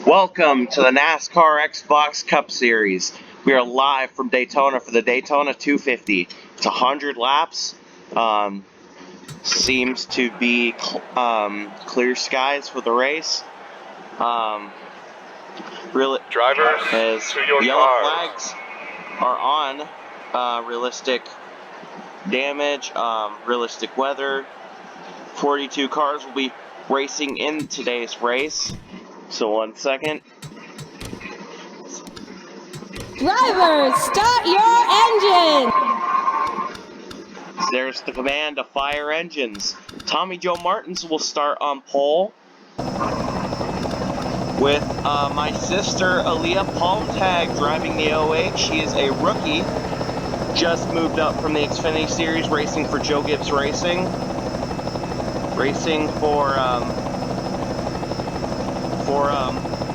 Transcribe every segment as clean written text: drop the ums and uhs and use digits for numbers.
Welcome to the NASCAR Xbox Cup Series. We are live from Daytona for the Daytona 250. It's 100 laps. Seems to be clear skies for the race. Drivers, as to your yellow cars. flags are on. Realistic damage, realistic weather. 42 cars will be racing in today's race. So 1 second. Drivers, start your engine! There's the command to fire engines. Tommy Joe Martins will start on pole with my sister Aaliyah Palmtag driving the 08. She is a rookie, just moved up from the Xfinity Series, racing for Joe Gibbs Racing. Racing for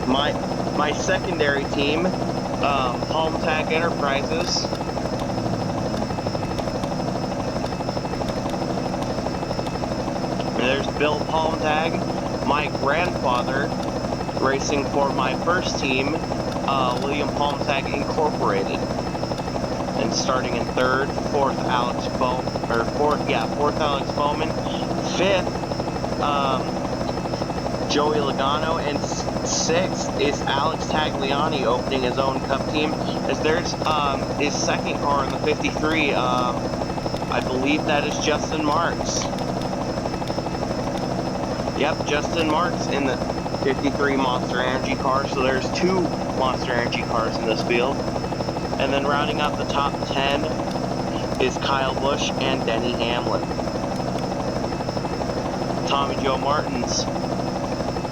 my secondary team, Palmtag Enterprises. And there's Bill Palmtag, my grandfather, racing for my first team, William Palmtag Incorporated. And starting in third, fourth Alex Bowman, fourth Alex Bowman, fifth Joey Logano, and sixth is Alex Tagliani opening his own Cup team. As there's his second car in the 53, I believe that is Justin Marks. Yep, Justin Marks in the 53 Monster Energy car. So there's two Monster Energy cars in this field. And then rounding out the top 10 is Kyle Busch and Denny Hamlin. Tommy Joe Martins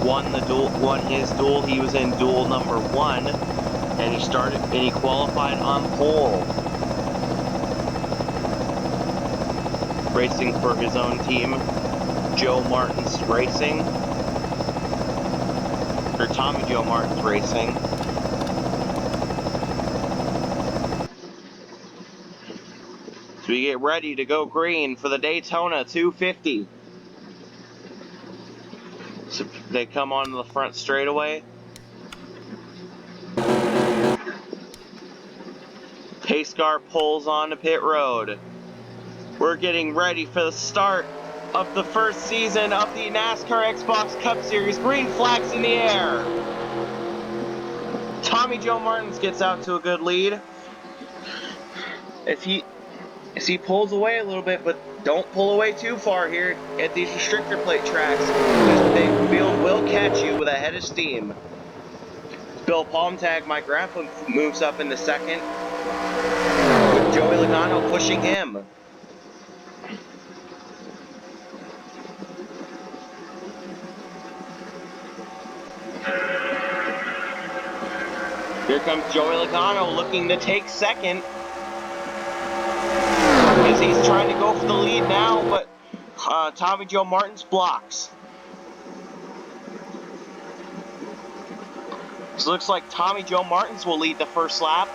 won his duel. He was in duel number 1, and he qualified on pole, racing for his own team, Joe Martins Racing, or Tommy Joe Martins Racing. So we get ready to go green for the Daytona 250. So they come onto the front straightaway. Pace car pulls onto pit road. We're getting ready for the start of the first season of the NASCAR Xbox Cup Series. Green flags in the air. Tommy Joe Martins gets out to a good lead. As he pulls away a little bit, but don't pull away too far here at these restrictor plate tracks. The field will catch you with a head of steam. Bill Palmtag, my grandpa, moves up in the second, with Joey Logano pushing him. Here comes Joey Logano looking to take second, as he's trying to go for the lead now, but Tommy Joe Martins blocks. So it looks like Tommy Joe Martins will lead the first lap.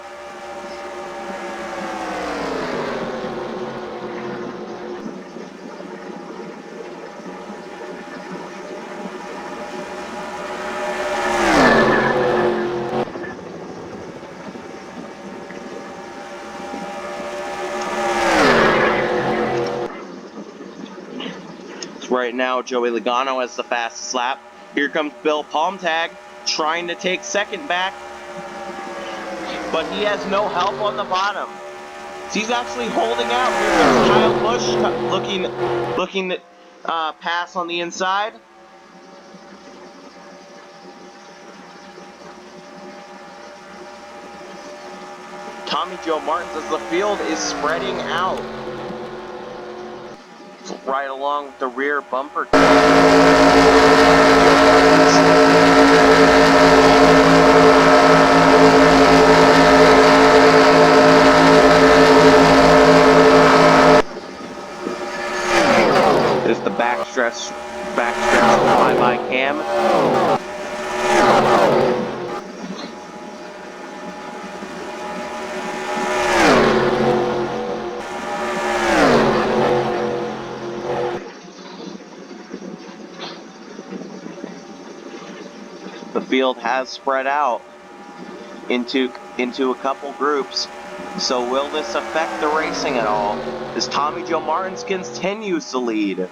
So right now, Joey Logano has the fastest lap. Here comes Bill Palmtag, trying to take second back, but he has no help on the bottom. So he's actually holding out. Here comes Kyle Busch looking to pass on the inside. Tommy Joe Martins, as the field is spreading out right along the rear bumper. There's the backstretch by Cam. The field has spread out into a couple groups. So will this affect the racing at all? As Tommy Joe Martin's continues to lead.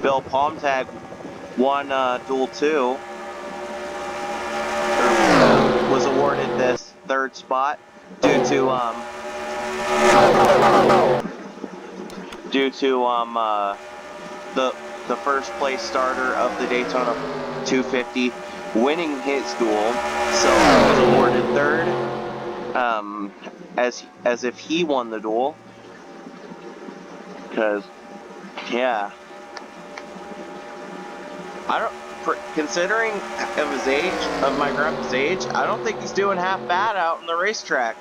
Bill Palmtag won Duel 2. Was awarded this third spot due to the first place starter of the Daytona 250 winning his duel, so he was awarded third, as if he won the duel. Because, yeah, considering of his age, of my grandpa's age, I don't think he's doing half bad out on the racetrack.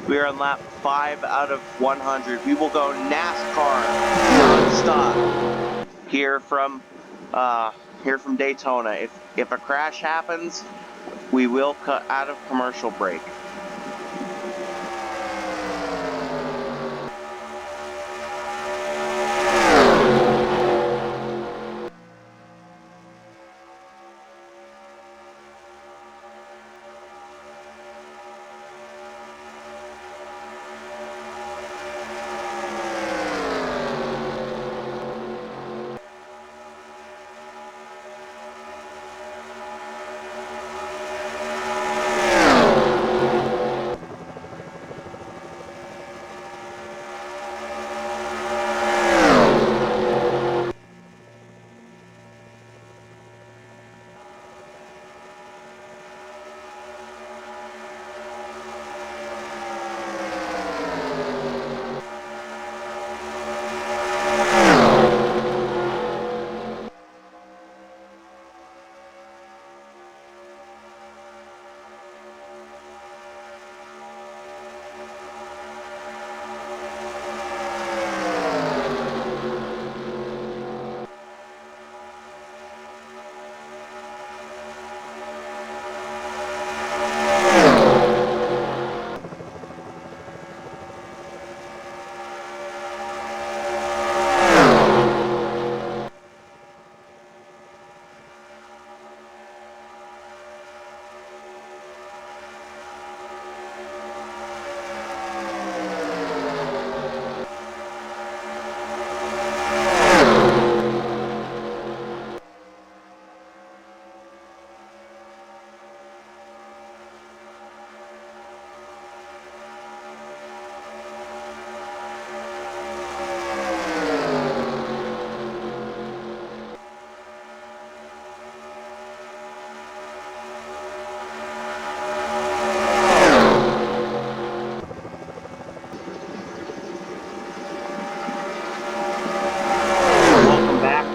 We are on lap 5 out of 100. We will go NASCAR non-stop here from Daytona. If a crash happens, we will cut out of commercial break.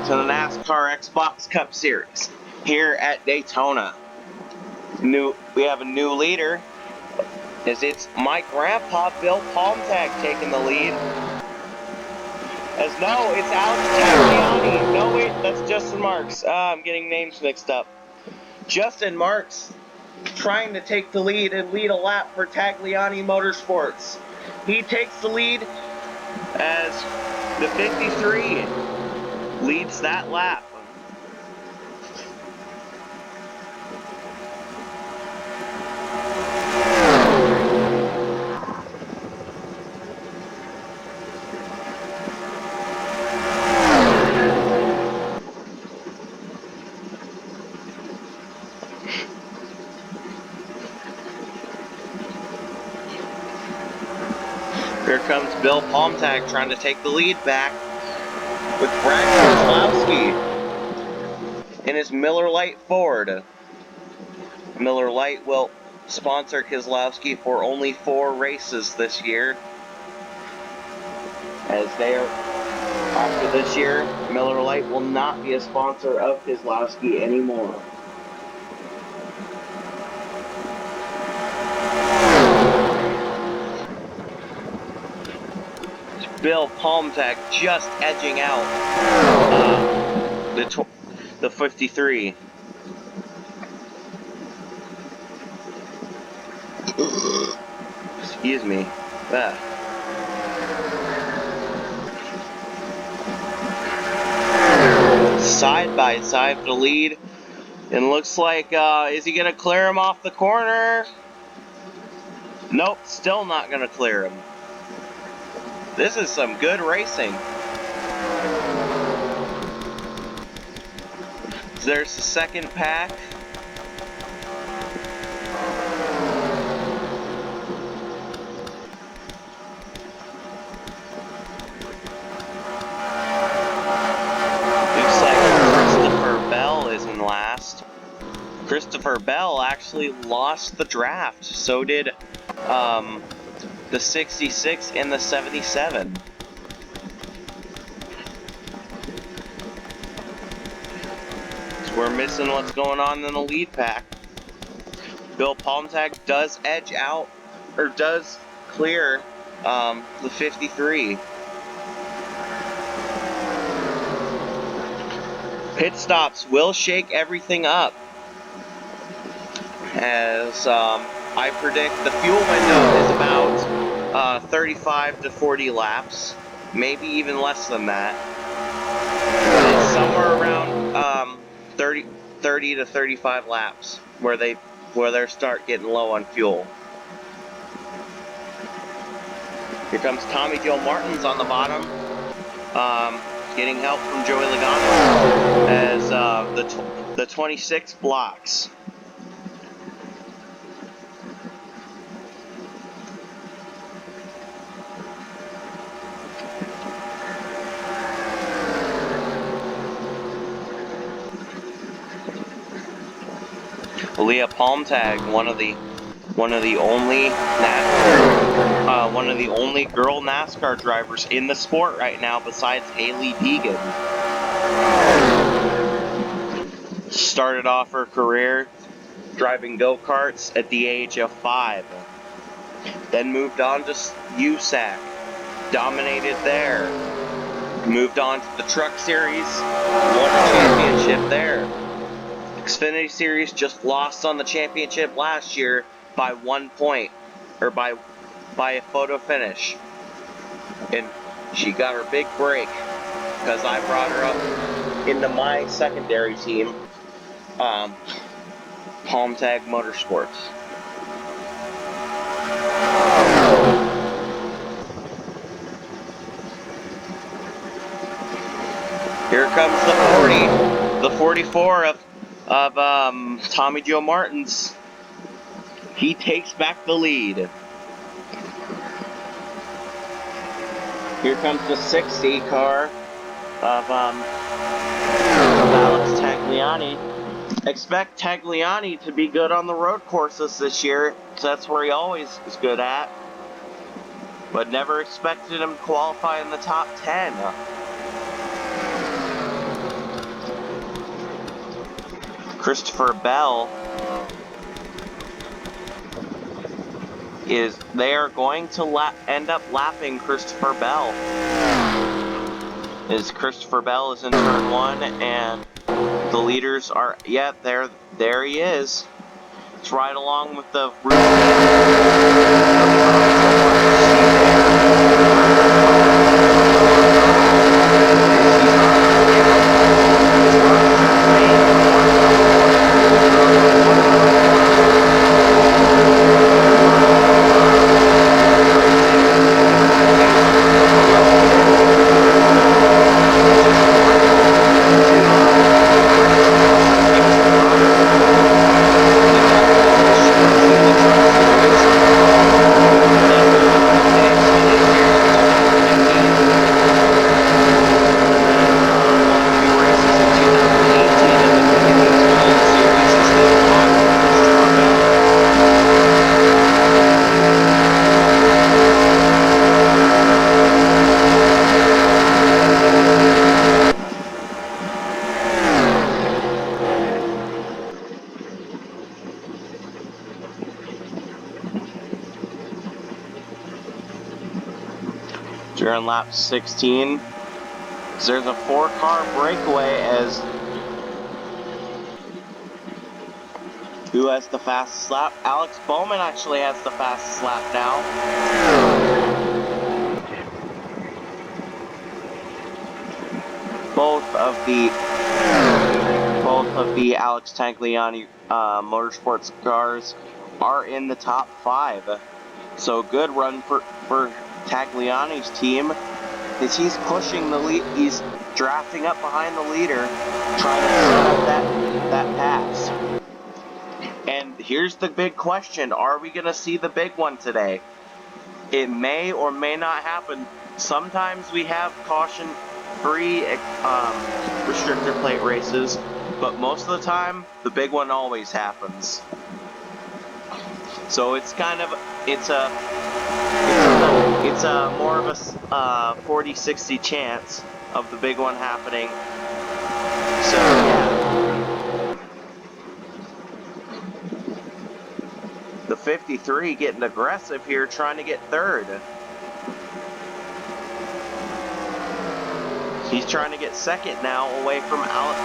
To the NASCAR Xbox Cup Series here at Daytona. We have a new leader, as it's my grandpa Bill Palmtag taking the lead. As no, it's Alex Tagliani. No, wait, that's Justin Marks. I'm getting names mixed up. Justin Marks trying to take the lead and lead a lap for Tagliani Motorsports. He takes the lead as the 53 leads that lap. Here comes Bill Palmtag trying to take the lead back with Brad Keselowski in his Miller Lite Ford. Miller Lite will sponsor Keselowski for only 4 races this year. As they are, after this year, Miller Lite will not be a sponsor of Keselowski anymore. Bill Palmtag just edging out the 53. Excuse me. Side by side for the lead. And looks like, is he going to clear him off the corner? Nope, still not going to clear him. This is some good racing. There's the second pack. Looks like Christopher Bell is in last. Christopher Bell actually lost the draft. So did the 66 and the 77. So we're missing what's going on in the lead pack. Bill Palmtag does edge out, or does clear the 53. Pit stops will shake everything up, as I predict the fuel window is about 35 to 40 laps, maybe even less than that. It's somewhere around 30 to 35 laps where they start getting low on fuel. Here comes Tommy Joe Martins on the bottom, getting help from Joey Logano as the 26 blocks. Leah Palmtag, one of the only girl NASCAR drivers in the sport right now, besides Haley Deegan. Started off her career driving go-karts at the age of 5. Then moved on to USAC, dominated there. Moved on to the Truck Series, won a championship there. Xfinity Series just lost on the championship last year by 1 point, or by a photo finish. And she got her big break because I brought her up into my secondary team, Palmtag Motorsports. Here comes the 44 of Tommy Joe Martins. He takes back the lead. Here comes the 60 car of Alex Tagliani. Expect Tagliani to be good on the road courses this year, because that's where he always is good at. But never expected him to qualify in the top 10. Christopher Bell they are going to end up lapping Christopher Bell. Christopher Bell is in turn 1, and the leaders are, there he is. It's right along with the during lap 16. There's a 4-car breakaway as Who has the fastest lap? Alex Bowman actually has the fastest lap now. Both of the Alex Tagliani Motorsports cars are in the top 5. So good run for Tagliani's team, as he's pushing the lead. He's drafting up behind the leader, trying to set up that pass. And here's the big question: are we going to see the big one today? It may or may not happen. Sometimes we have caution-free restrictor plate races, but most of the time, the big one always happens. So it's kind of it's a more of a 40-60 chance of the big one happening. So yeah. The 53 getting aggressive here, trying to get third. He's trying to get second now, away from Alex.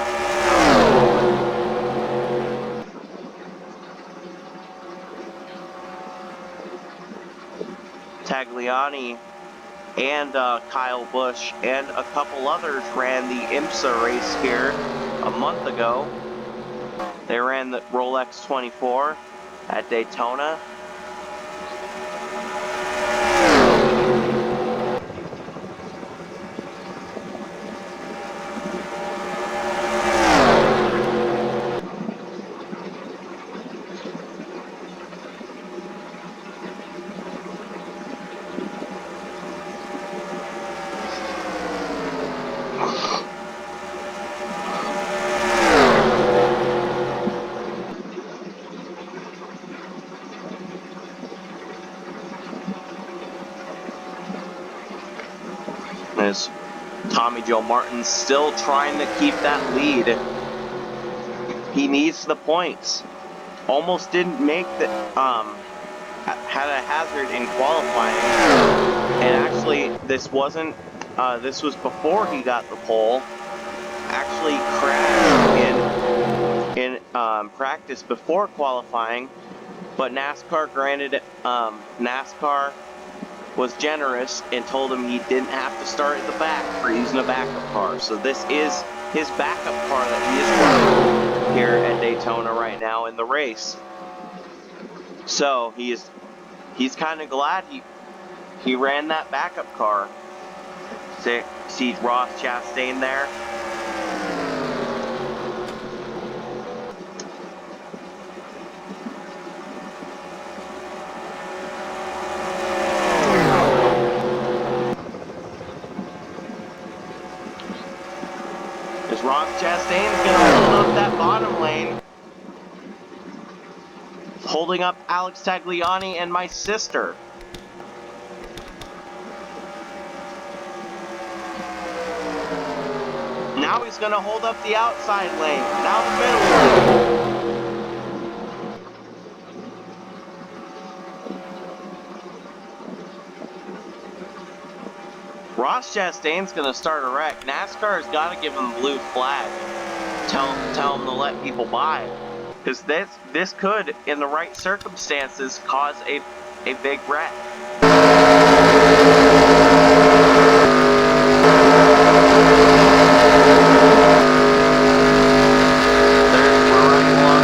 Tagliani and Kyle Busch and a couple others ran the IMSA race here a month ago. They ran the Rolex 24 at Daytona. As Tommy Joe Martin still trying to keep that lead. He needs the points. Almost didn't make the had a hazard in qualifying. And actually this wasn't this was before he got the pole. Actually crashed in practice before qualifying, but NASCAR NASCAR was generous and told him he didn't have to start at the back for using a backup car. So this is his backup car that he is running here at Daytona right now in the race. So he's kind of glad he ran that backup car. See Ross Chastain there. Ross Chastain's going to hold up that bottom lane. Holding up Alex Tagliani and my sister. Now he's going to hold up the outside lane. Now the middle lane. Ross Chastain's going to start a wreck. NASCAR has got to give him the blue flag. Tell him to let people by. Because this could, in the right circumstances, cause a big wreck. We're running along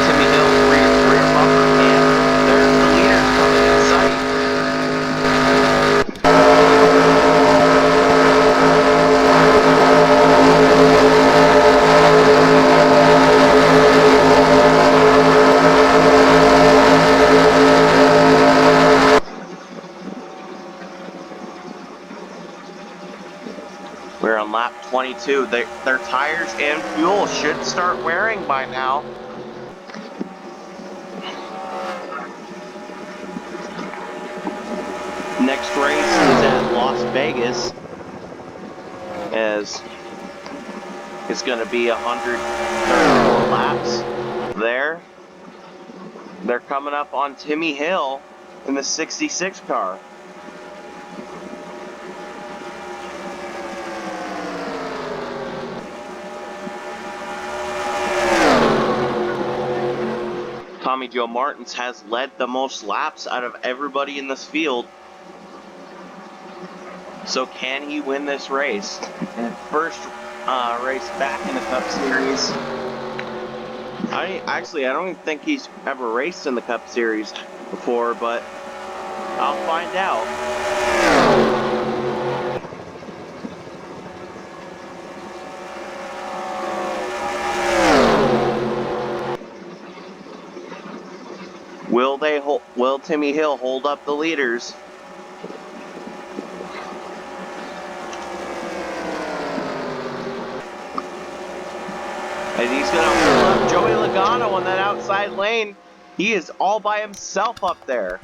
Timmy Hill's rear bumper, and there's the leaders coming in sight. We're on lap 22. Their tires and fuel should start wearing by now. Next race is at Las Vegas, as it's going to be 134 laps there. They're coming up on Timmy Hill in the 66 car. Tommy Joe Martins has led the most laps out of everybody in this field. So can he win this race? First race back in the Cup Series. I don't even think he's ever raced in the Cup Series before, but I'll find out. Will Timmy Hill hold up the leaders? And he's going to pull up Joey Logano on that outside lane. He is all by himself up there.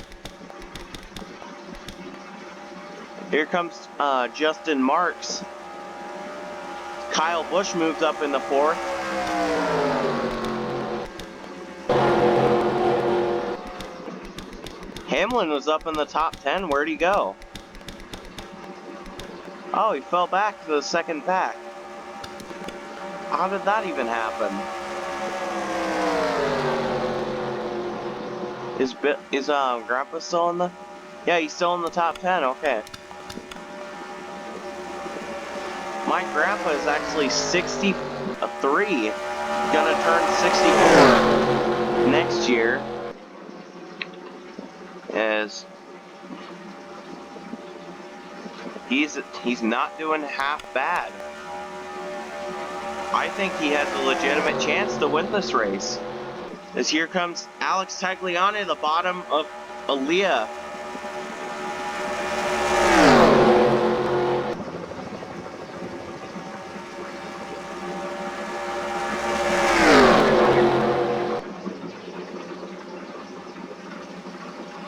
Here comes Justin Marks. Kyle Busch moves up in the 4th. Hamlin was up in the top 10. Where'd he go? Oh, he fell back to the second pack. How did that even happen? Is Grandpa still in the... Yeah, he's still in the top 10. Okay. My grandpa is actually 63. Gonna turn 64 next year. As he's not doing half bad. I think he has a legitimate chance to win this race. As here comes Alex Tagliani, the bottom of Aaliyah.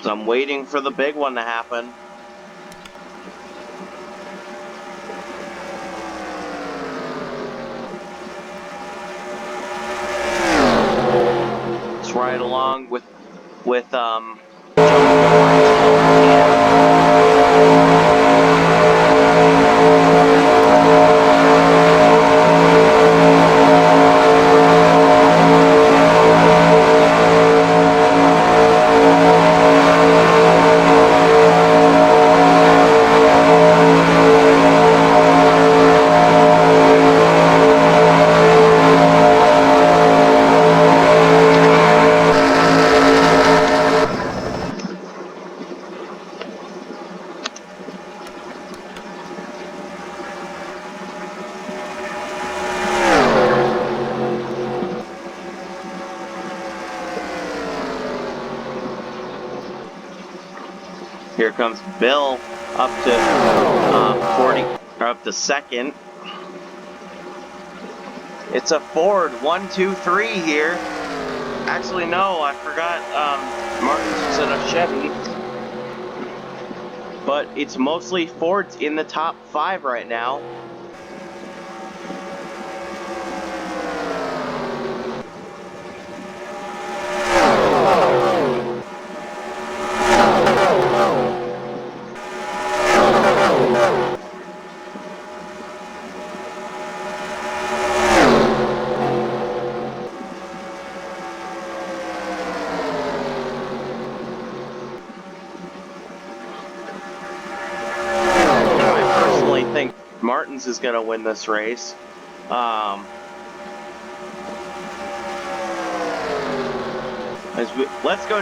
So I'm waiting for the big one to happen. Let's ride along with Here comes Bill up to 40, or up to second. It's a Ford 1, 2, 3 here. Actually, no, I forgot. Martin's is in a Chevy, but it's mostly Fords in the top 5 right now. I think Martins is going to win this race. Let's go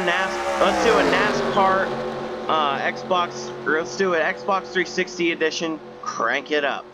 Let's do a NASCAR Xbox. Or let's do an Xbox 360 edition. Crank it up.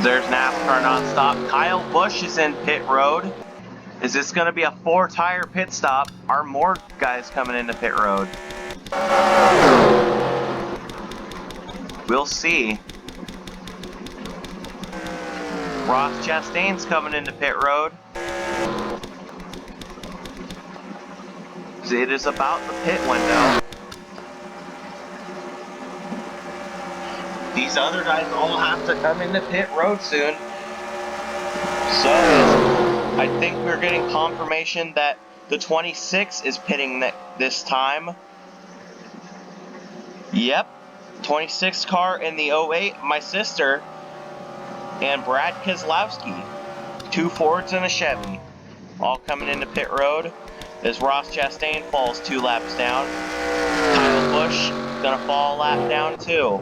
There's NASCAR nonstop. Kyle Busch is in pit road. Is this going to be a 4-tire pit stop? Are more guys coming into pit road? We'll see. Ross Chastain's coming into pit road. It is about the pit window. These other guys all have to come into pit road soon. So I think we're getting confirmation that the 26 is pitting this time. Yep. 26 car in the 08, my sister, and Brad Keselowski. 2 Fords and a Chevy. All coming into pit road as Ross Chastain falls 2 laps down. Kyle Busch gonna fall a lap down too.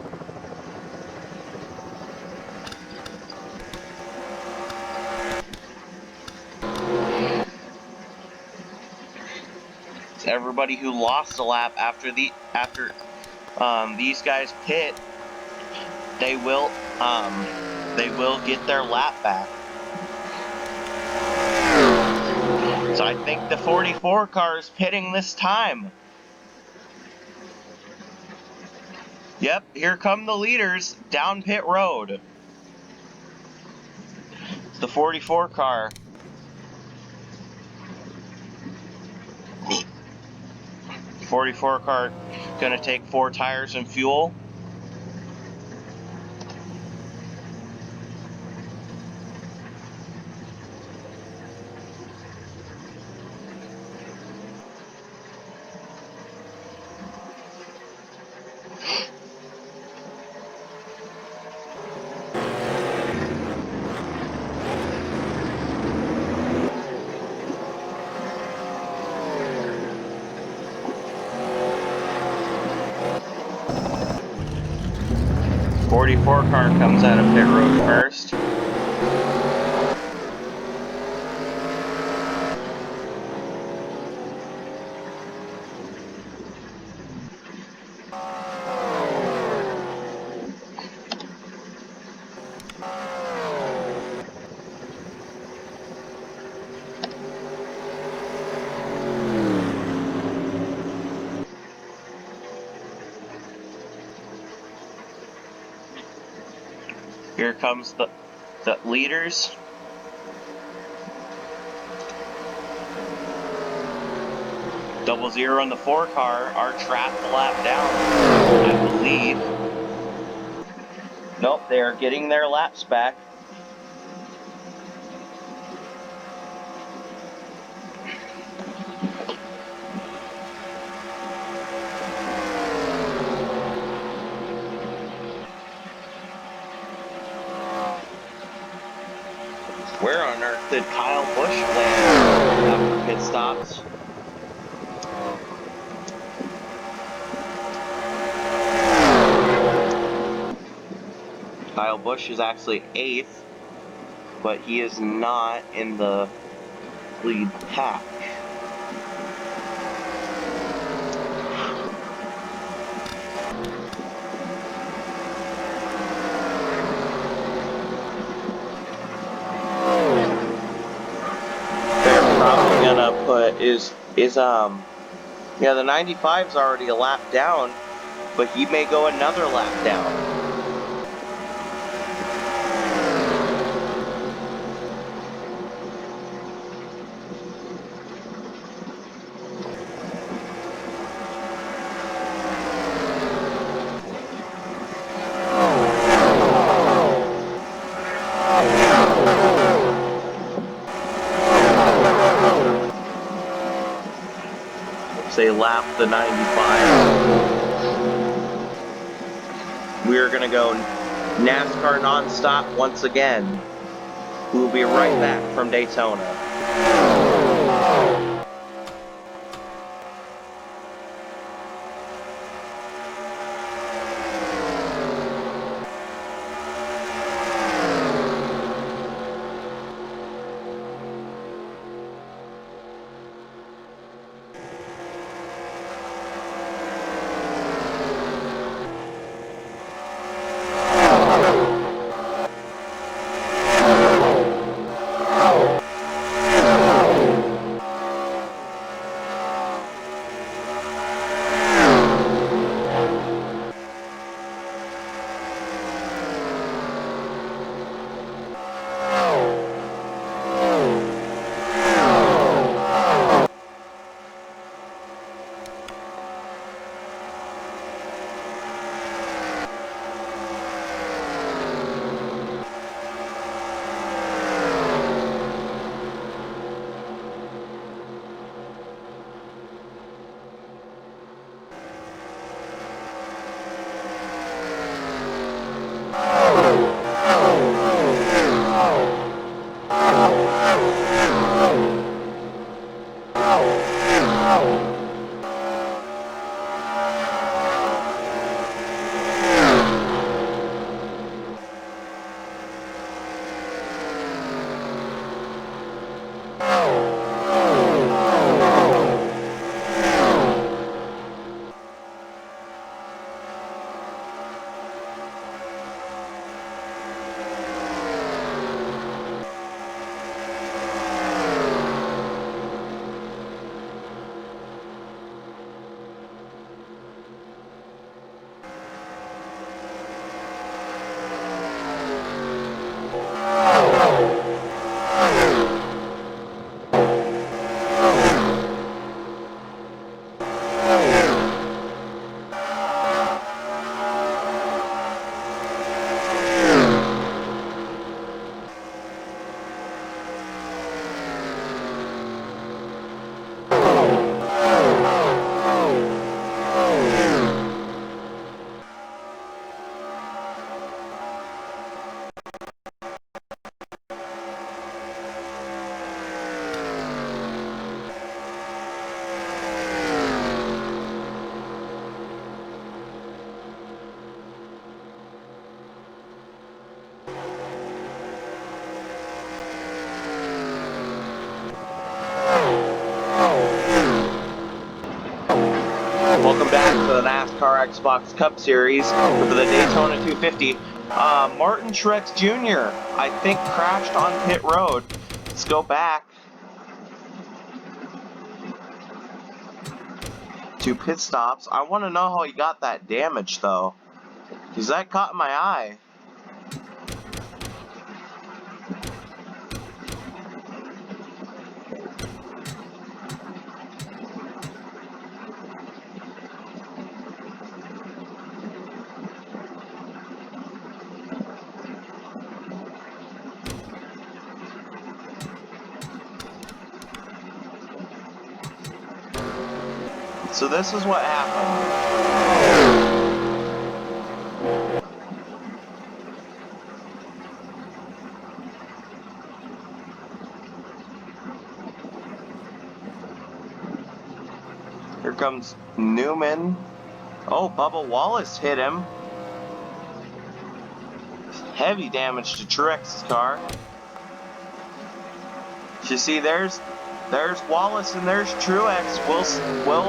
It's everybody who lost a lap after these guys pit, they will get their lap back. So I think the 44 car is pitting this time. Yep, here come the leaders down pit road. The 44 car. The 44 car gonna take 4 tires and fuel. .44 car comes out of pit road first. Here comes the leaders. Double zero on the 4 car are trapped a lap down, I believe. Nope, they are getting their laps back. Where on earth did Kyle Busch land after pit stops? Kyle Busch is actually 8th, but he is not in the lead pack. They're probably gonna put yeah, the 95's already a lap down, but he may go another lap down. Say lap the 95. We are going to go NASCAR nonstop once again. We will be right back from Daytona. Welcome back to the NASCAR Xbox Cup Series for the Daytona 250. Martin Truex Jr., I think, crashed on pit road. Let's go back to pit stops. I want to know how he got that damage, though, because that caught my eye. So this is what happened. Here comes Newman. Oh, Bubba Wallace hit him. Heavy damage to Truex's car. You see, there's Wallace and there's Truex. Will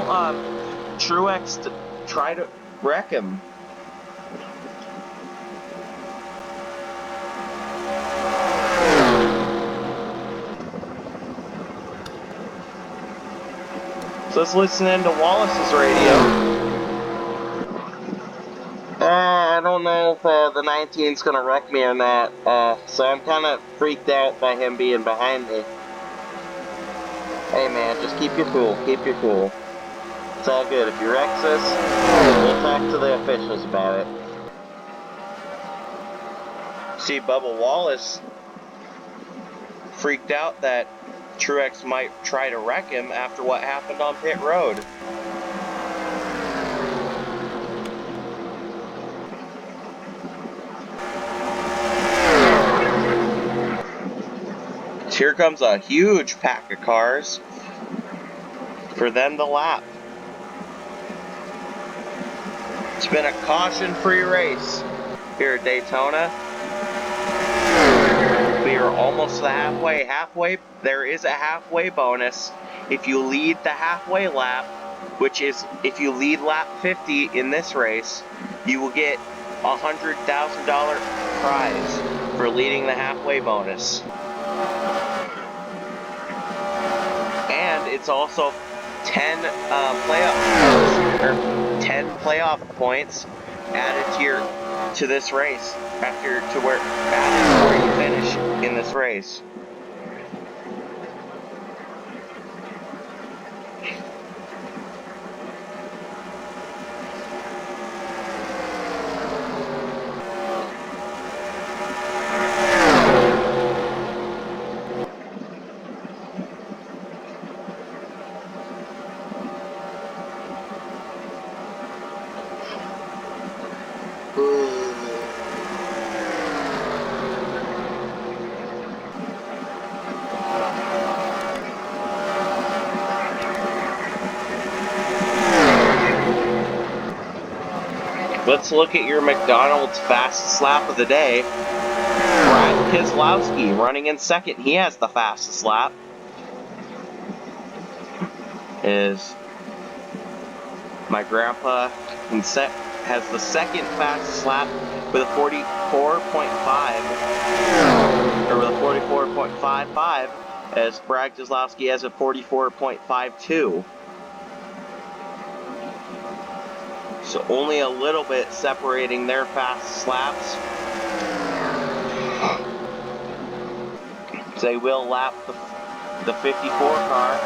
Truex try to wreck him? So let's listen into Wallace's radio. I don't know if the 19's gonna wreck me or not. So I'm kind of freaked out by him being behind me. Hey man, just keep your cool. Keep your cool. It's all good. If he wrecks us, we'll talk to the officials about it. See, Bubba Wallace freaked out that Truex might try to wreck him after what happened on pit road. Here comes a huge pack of cars for them to lap. It's been a caution-free race here at Daytona. We are almost to the halfway. There is a halfway bonus if you lead the halfway lap, which is if you lead lap 50 in this race, you will get a $100,000 prize for leading the halfway bonus. And it's also 10 playoff points added to this race added to where you finish in this race. Let's look at your McDonald's fastest lap of the day. Brad Keselowski running in second. He has the fastest lap. My grandpa has the second fastest lap with a 44.5, or with a 44.55, as Brad Keselowski has a 44.52. So only a little bit separating their fastest laps. They will lap the 54 car.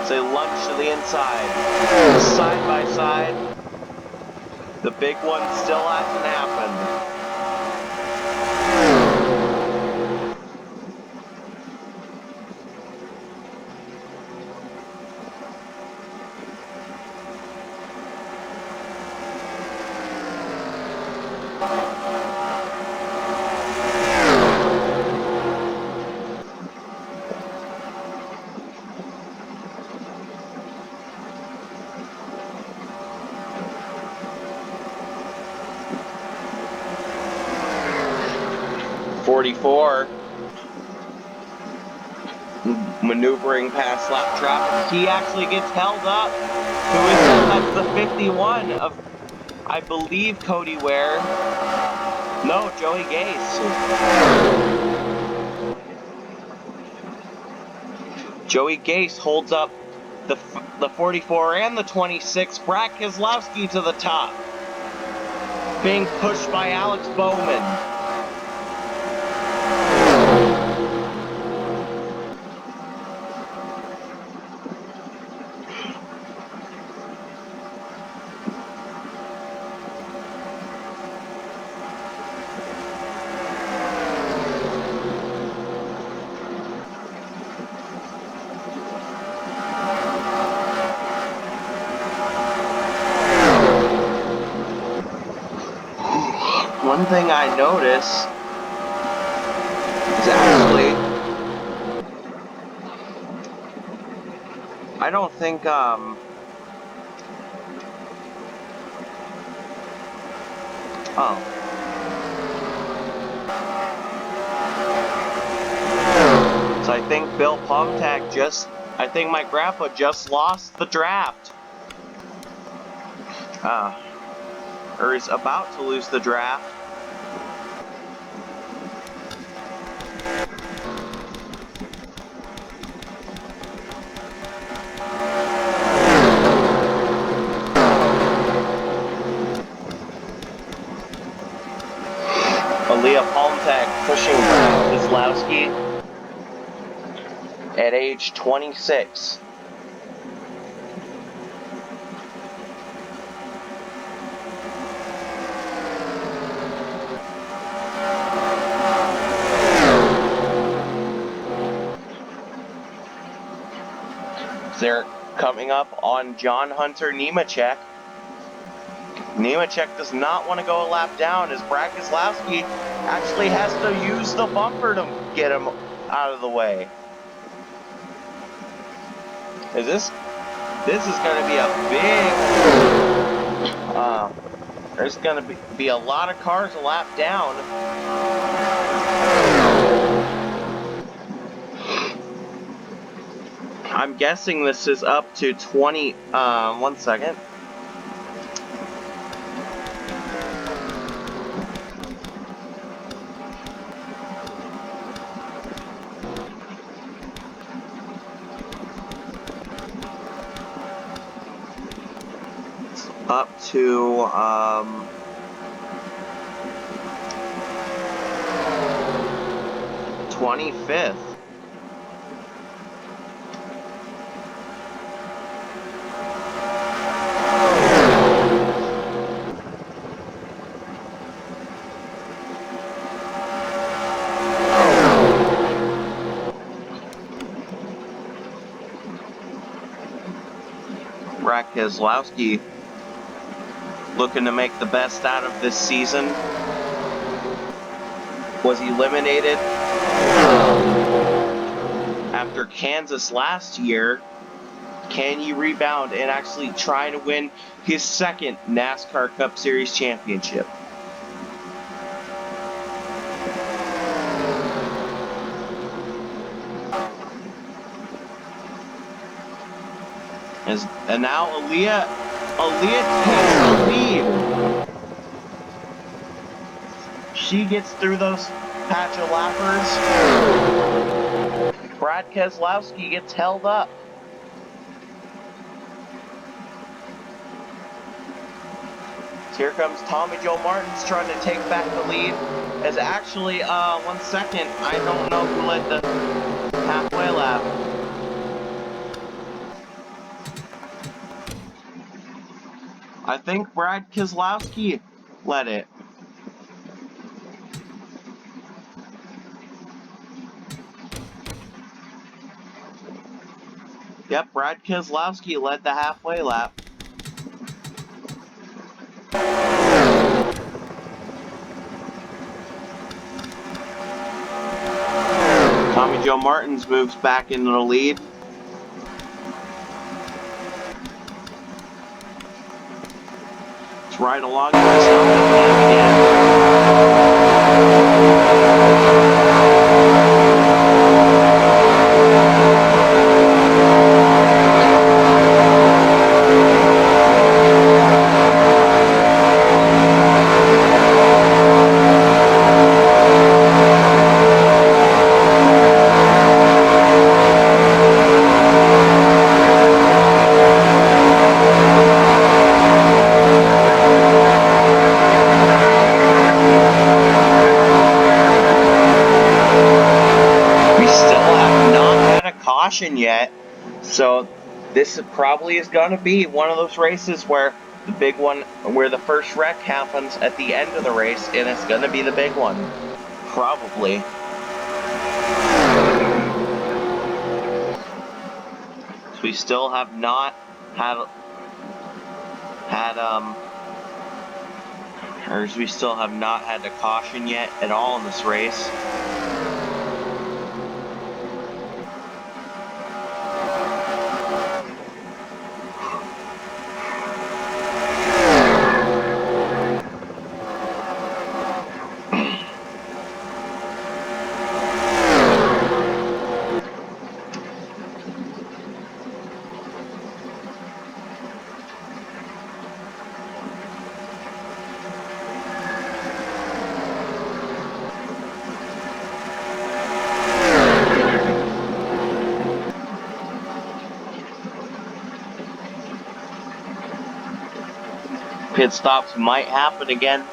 They lunge to the inside. Side by side. The big one still hasn't happened. Maneuvering past lap traffic. He actually gets held up. Who is that? That's the 51 of, I believe, Cody Ware. No, Joey Gase. Joey Gase holds up the 44 and the 26. Brad Keselowski to the top. Being pushed by Alex Bowman. One thing I notice is actually, I don't think, oh. So I think Bill Pomtag I think my grandpa just lost the draft. Or is about to lose the draft. Leah Palmtag pushing Brad Keselowski at age 26. They're coming up on John Hunter Nemechek. Nemechek does not want to go a lap down, as Brad Keselowski actually has to use the bumper to get him out of the way. This is going to be a big... there's going to be a lot of cars a lap down. I'm guessing this is up to 20... one second. Up to 25th. Brad Keselowski looking to make the best out of this season. Was eliminated after Kansas last year Can he rebound and actually try to win his second NASCAR Cup Series championship? And now Aaliyah takes the lead. She gets through those patch of lappers. Brad Keselowski gets held up. So here comes Tommy Joe Martins trying to take back the lead. As actually, 1 second, I don't know who led the halfway lap. I think Brad Keselowski led it. Yep, Brad Keselowski led the halfway lap. Tommy Joe Martins moves back into the lead. It's right along again. Caution yet, so this probably is going to be one of those races where the big one, where the first wreck happens at the end of the race, and it's going to be the big one, probably. So we still have not had a caution yet at all in this race. Pit stops might happen again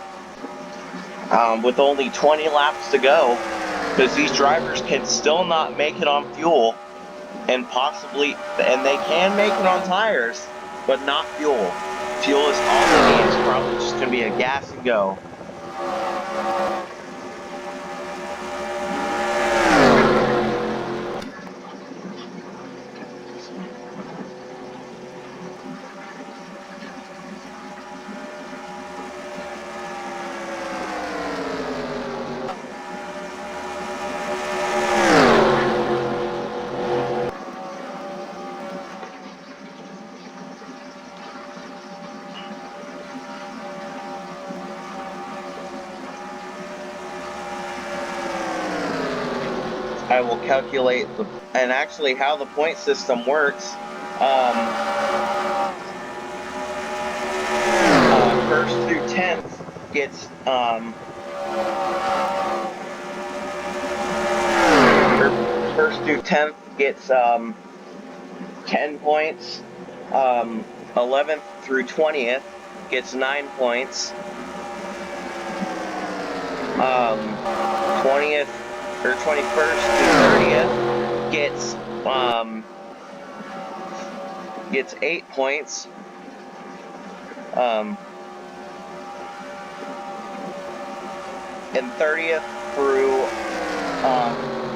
with only 20 laps to go, because these drivers can still not make it on fuel, and they can make it on tires, but not fuel. Fuel is all they need. It's probably just going to be a gas and go. I will calculate and actually how the point system works. First through 10th gets first through 10th gets 10 points. 11th through 20th gets 9 points. 20th or 21st to 30th gets 8 points. And 30th through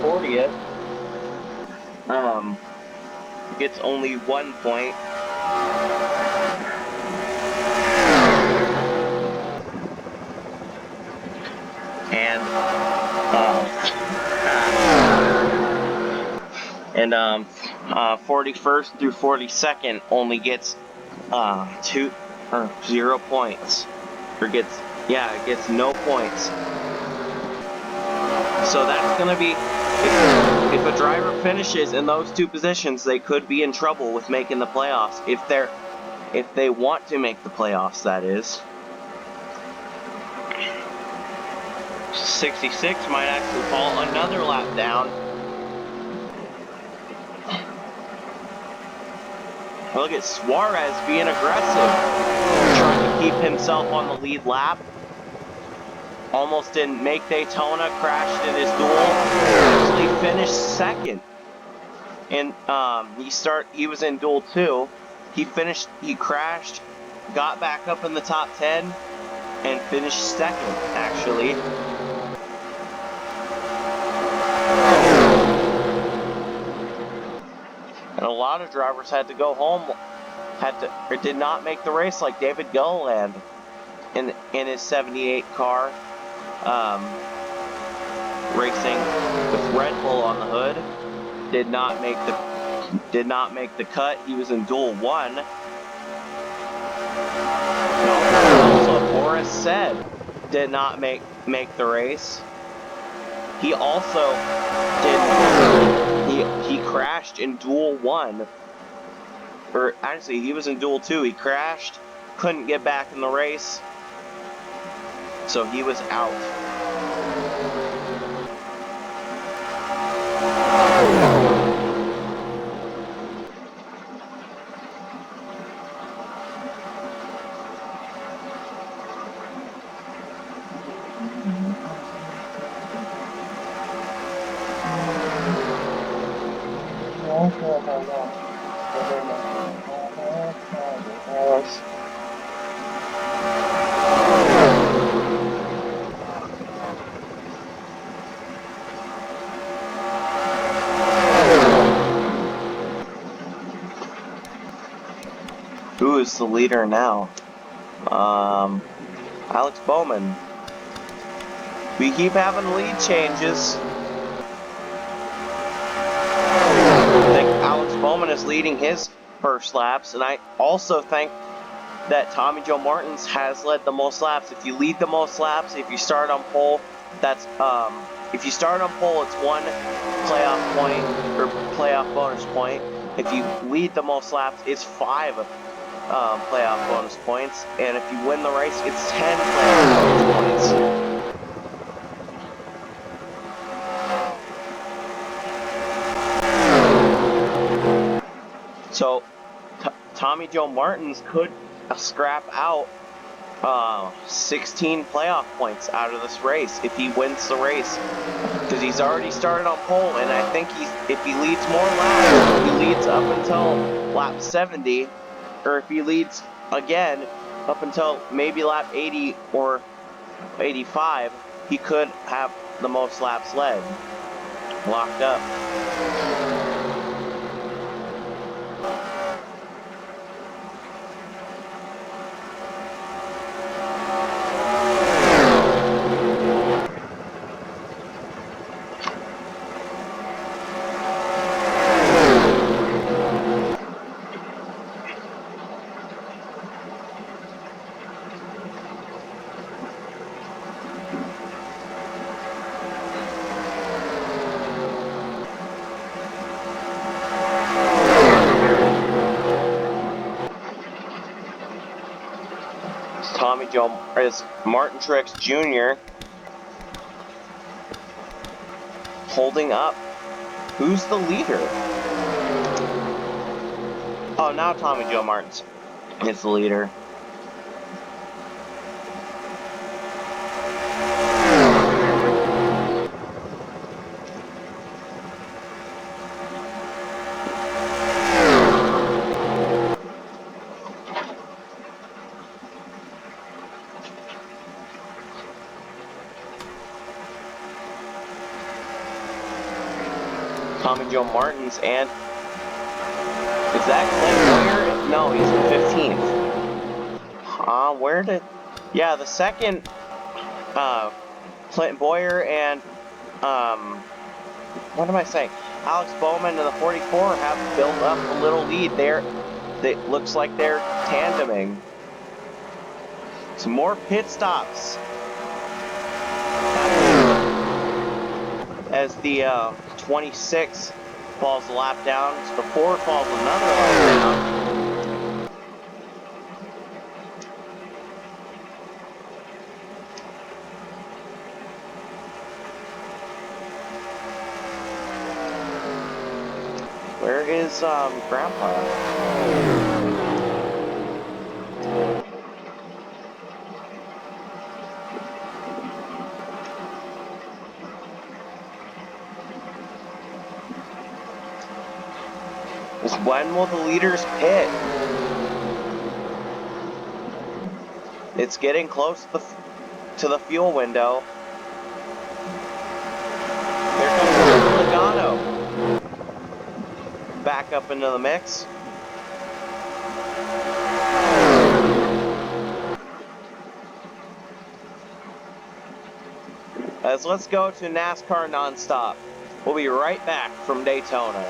40th gets only 1 point. And 41st through 42nd only gets 2 or 0 points, or gets no points. So that's gonna be, if a driver finishes in those two positions, they could be in trouble with making the playoffs if they want to make the playoffs, that is. 66 might actually fall another lap down. Look at Suarez being aggressive, trying to keep himself on the lead lap. Almost didn't make Daytona, crashed in his duel, actually finished second. And he was in duel 2. He crashed, got back up in the top 10, and finished second, actually. And a lot of drivers had to go home, or did not make the race, like David Gilliland in his 78 car, racing with Red Bull on the hood. Did not make the cut. He was in duel 1. Also, Boris said did not make the race. He also he crashed in duel 1. Or actually, he was in duel 2. He crashed, couldn't get back in the race, so he was out. Who is the leader now? Alex Bowman. We keep having lead changes. I think Alex Bowman is leading his first laps, and I also think that Tommy Joe Martins has led the most laps. If you lead the most laps, if you start on pole, that's if you start on pole, it's 1 playoff point or playoff bonus point. If you lead the most laps, it's 5 playoff bonus points, and if you win the race, it's 10 playoff bonus points. So Tommy Joe Martins could scrap out 16 playoff points out of this race if he wins the race, because he's already started on pole, and I think if he leads more laps, if he leads up until lap 70, or if he leads again up until maybe lap 80 or 85, he could have the most laps led, locked up. Is Martin Truex Jr. holding up. Who's the leader? Oh, now Tommy Joe Martins is the leader. Tommy Joe Martins, and is that Clint Boyer? No, he's in 15th. Where did... Yeah, the second, Clint Boyer and, what am I saying? Alex Bowman and the 44 have built up a little lead there. It looks like they're tandeming. Some more pit stops. As the 26 falls a lap down, the Ford falls another lap down. Where is Grandpa? When will the leaders pit? It's getting close to the fuel window. Here comes Logano. Back up into the mix. Let's go to NASCAR nonstop. We'll be right back from Daytona.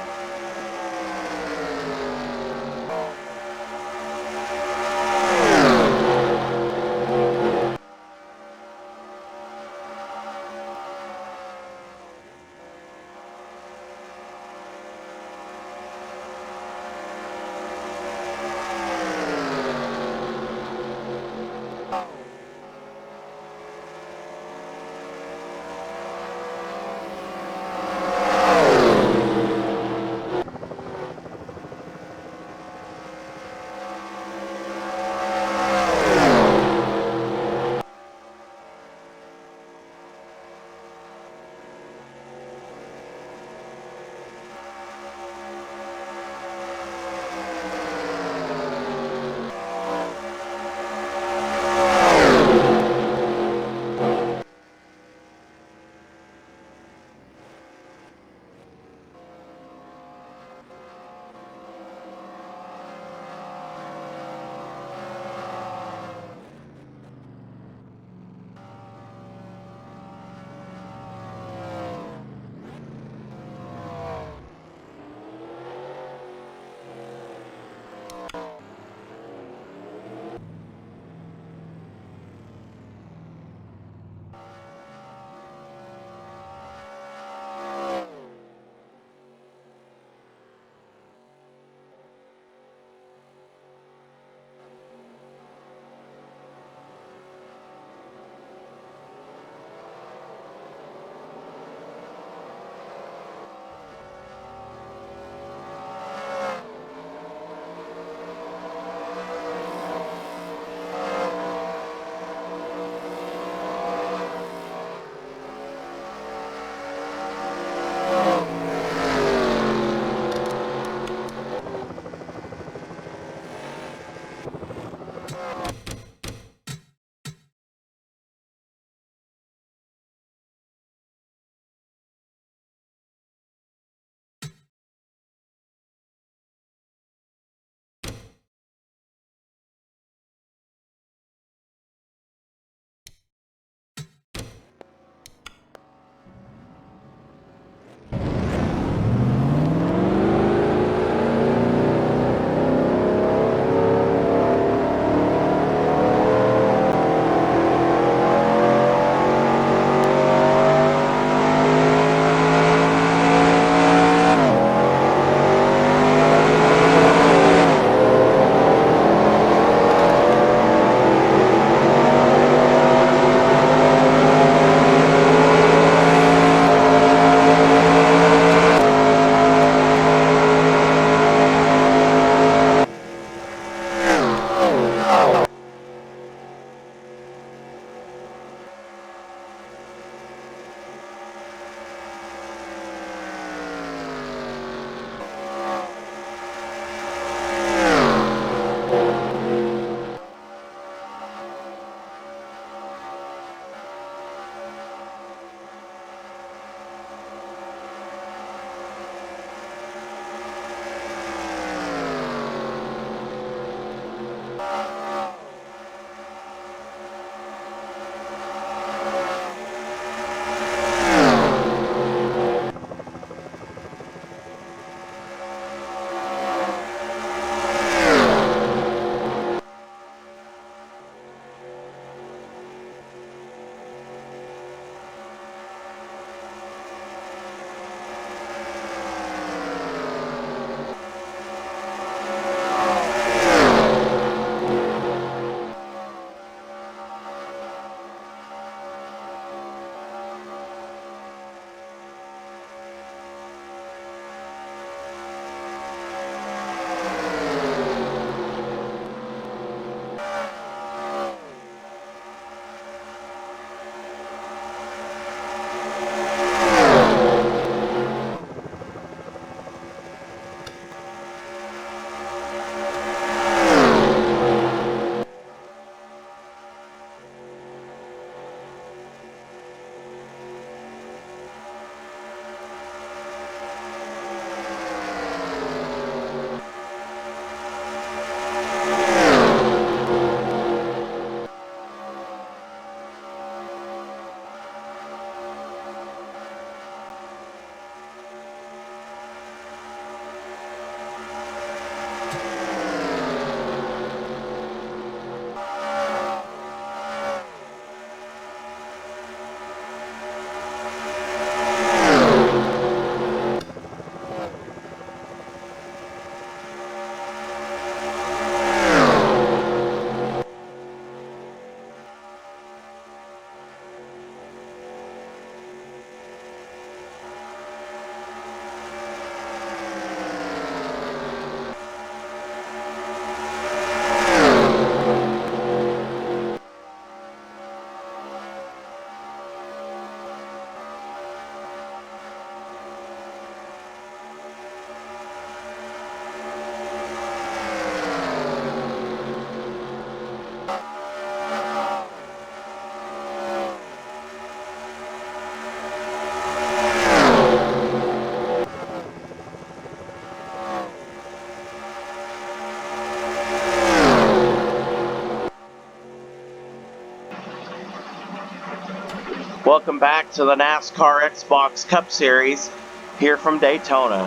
Welcome back to the NASCAR Xbox Cup Series here from Daytona.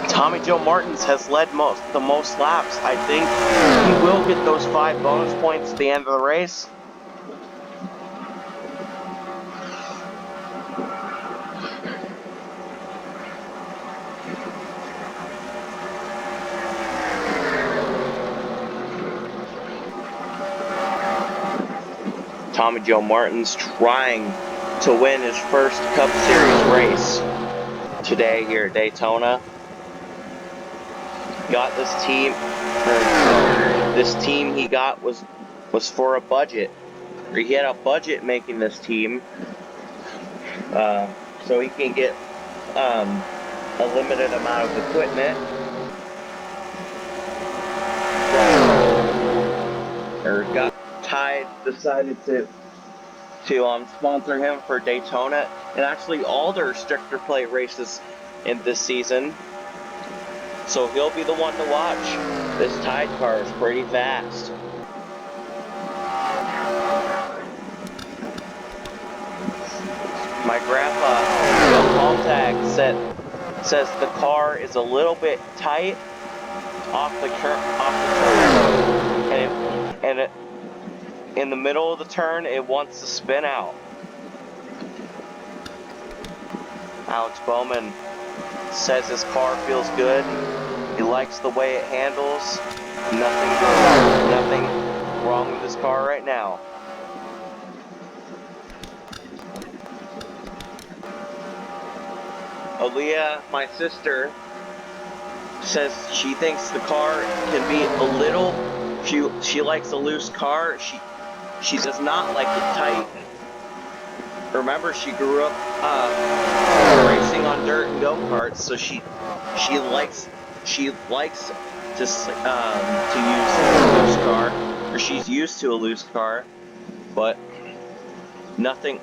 Tommy Joe Martins has led the most laps. I think he will get those 5 bonus points at the end of the race. Tommy Joe Martins trying to win his first Cup Series race today here at Daytona. Got this team he got was for a budget. He had a budget making this team, so he can get a limited amount of equipment. Or got Tide decided to sponsor him for Daytona and actually all their restrictor plate races in this season. So he'll be the one to watch. This Tide car is pretty fast. My grandpa, Bill Palmtag, says the car is a little bit tight off the turn, and in the middle of the turn, it wants to spin out. Alex Bowman says his car feels good. He likes the way it handles. Nothing wrong with his car right now. Aaliyah, my sister, says she thinks the car can be a little. She likes a loose car. She does not like it tight. Remember, she grew up racing on dirt and go-karts, so she likes to use a loose car, or she's used to a loose car, but nothing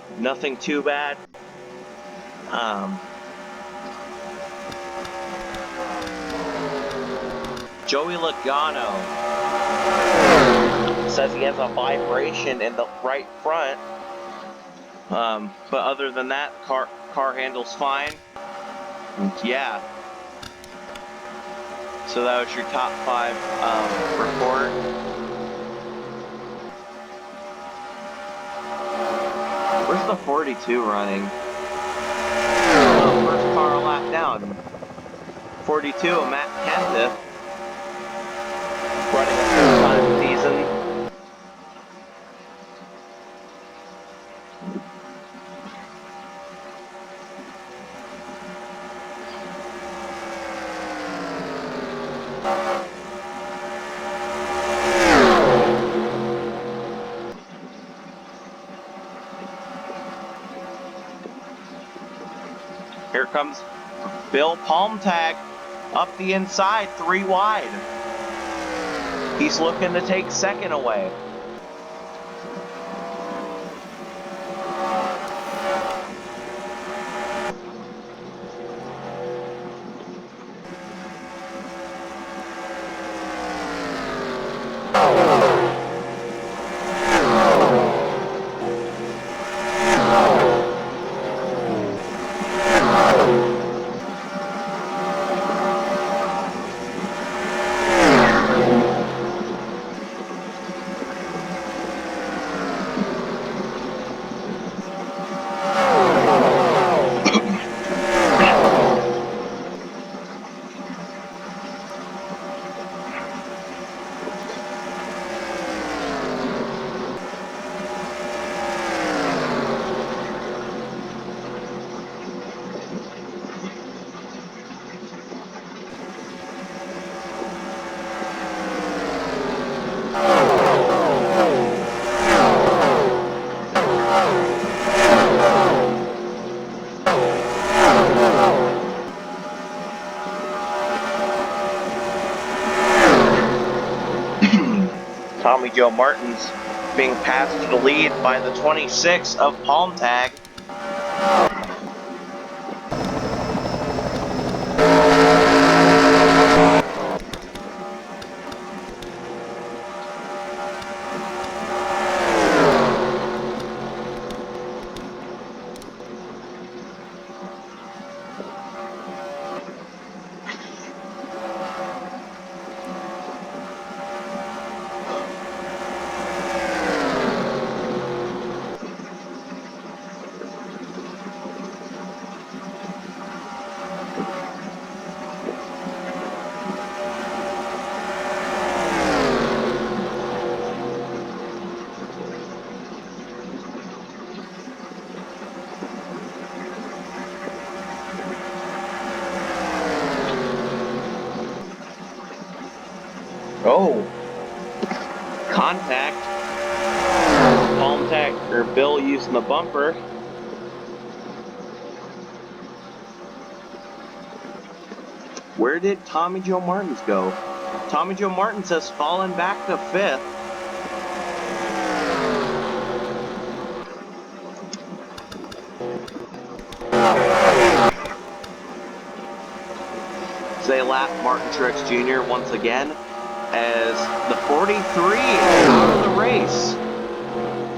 too bad. Joey Logano says he has a vibration in the right front, but other than that, car handles fine. Yeah. So that was your top 5 report. Where's the 42 running? Oh, first car a lap down. 42, Matt Kenseth, running a full-time season. Here comes Bill Palmtag up the inside, 3 wide. He's looking to take second away. Tommy Joe Martins being passed to the lead by the 26 of Palmtag. Oh, contact. Palm tech, or Bill using the bumper. Where did Tommy Joe Martins go? Tommy Joe Martins has fallen back to 5th. They lap Martin Truex Jr. once again as the 43 is out of the race.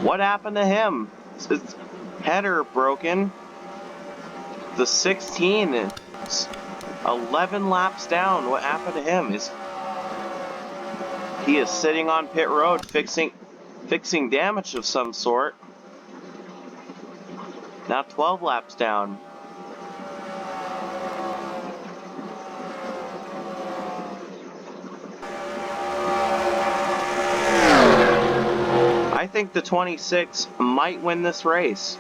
What happened to him? His header broken. The 16, 11 laps down. What happened to him? He is sitting on pit road fixing damage of some sort. Now 12 laps down. I think the 26 might win this race.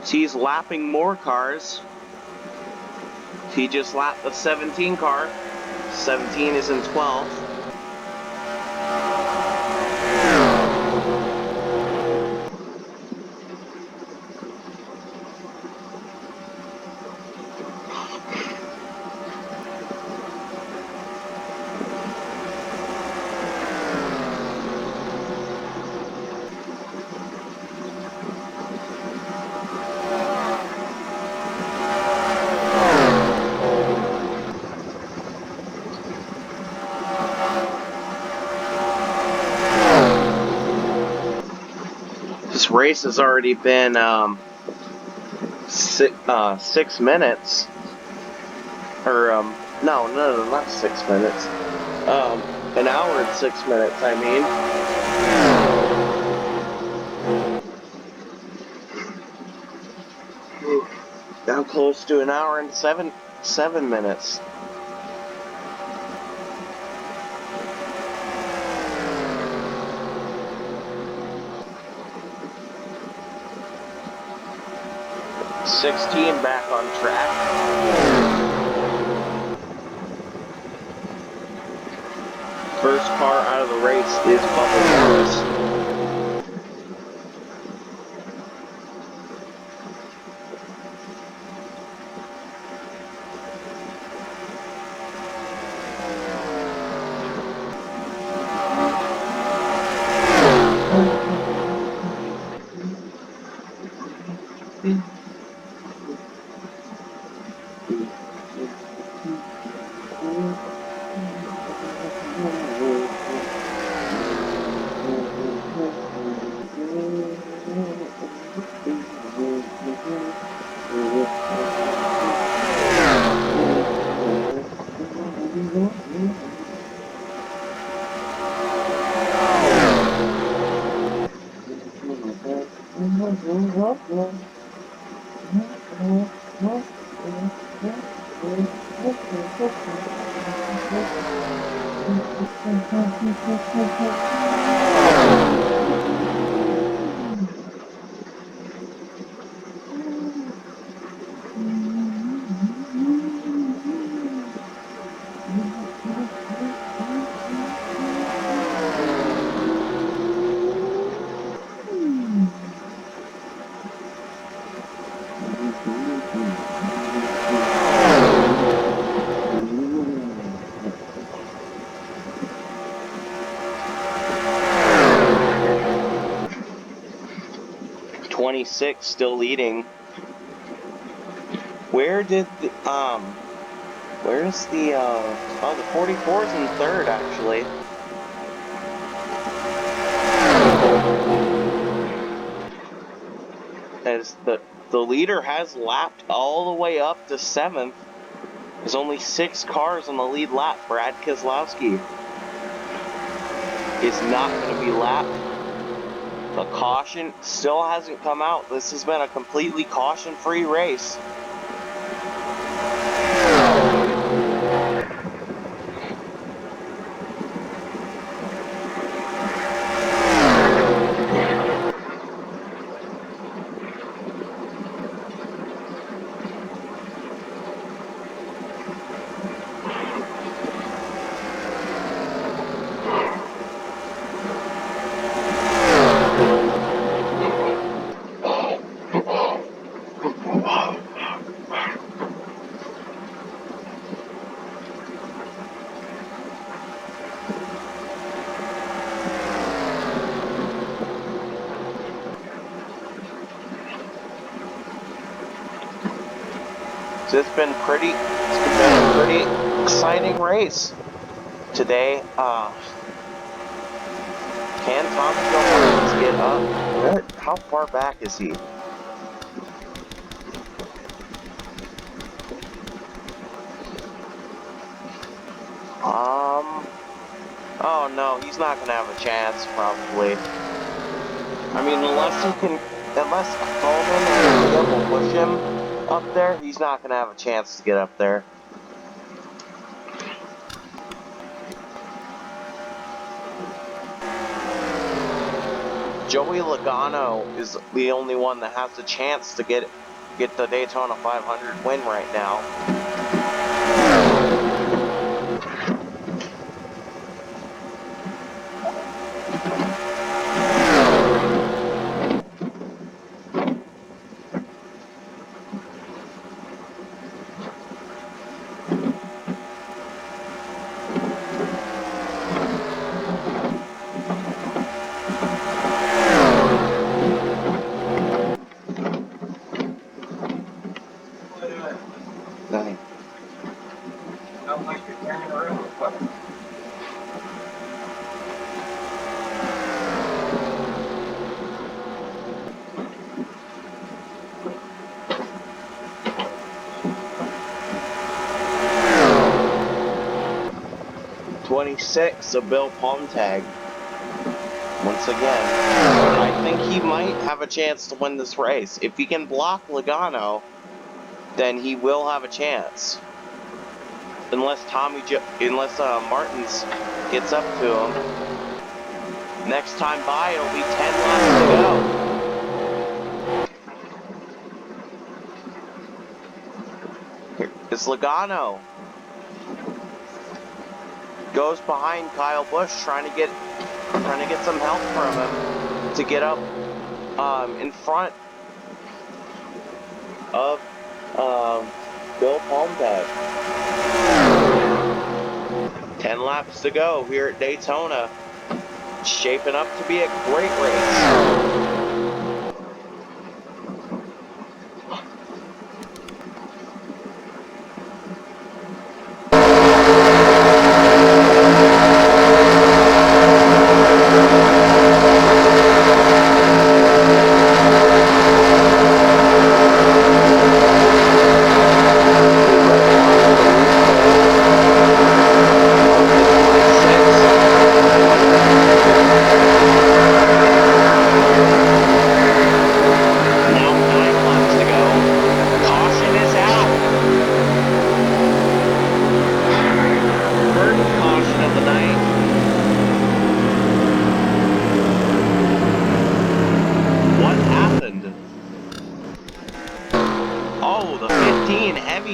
He's lapping more cars. He just lapped the 17 car. 17 is in 12th. This race has already been 6 minutes. Or, no, not 6 minutes. An hour and 6 minutes, I mean. Now close to an hour and 7 minutes. '16 back on track. First car out of the race is Bubba Wallace. '26 still leading. Where did the where's the oh, the 44 is in third actually. As the leader has lapped all the way up to 7th. There's only 6 cars on the lead lap. Brad Keselowski is not going to be lapped. The caution still hasn't come out. This has been a completely caution-free race. It's been a pretty exciting race today. Can Tommy Joe Martins get up? How far back is he? Oh no, he's not gonna have a chance, probably. I mean, unless Bowman and Liam will push him up there, he's not gonna have a chance to get up there. Joey Logano is the only one that has a chance to get the Daytona 500 win right now. 26 of Bill Palmtag. Once again, I think he might have a chance to win this race. If he can block Logano, then he will have a chance. Unless Martins gets up to him. Next time by, it'll be 10 laps to go. Here is Logano. Goes behind Kyle Busch, trying to get some help from him to get up in front of Bill Palmtag. 10 laps to go here at Daytona. Shaping up to be a great race.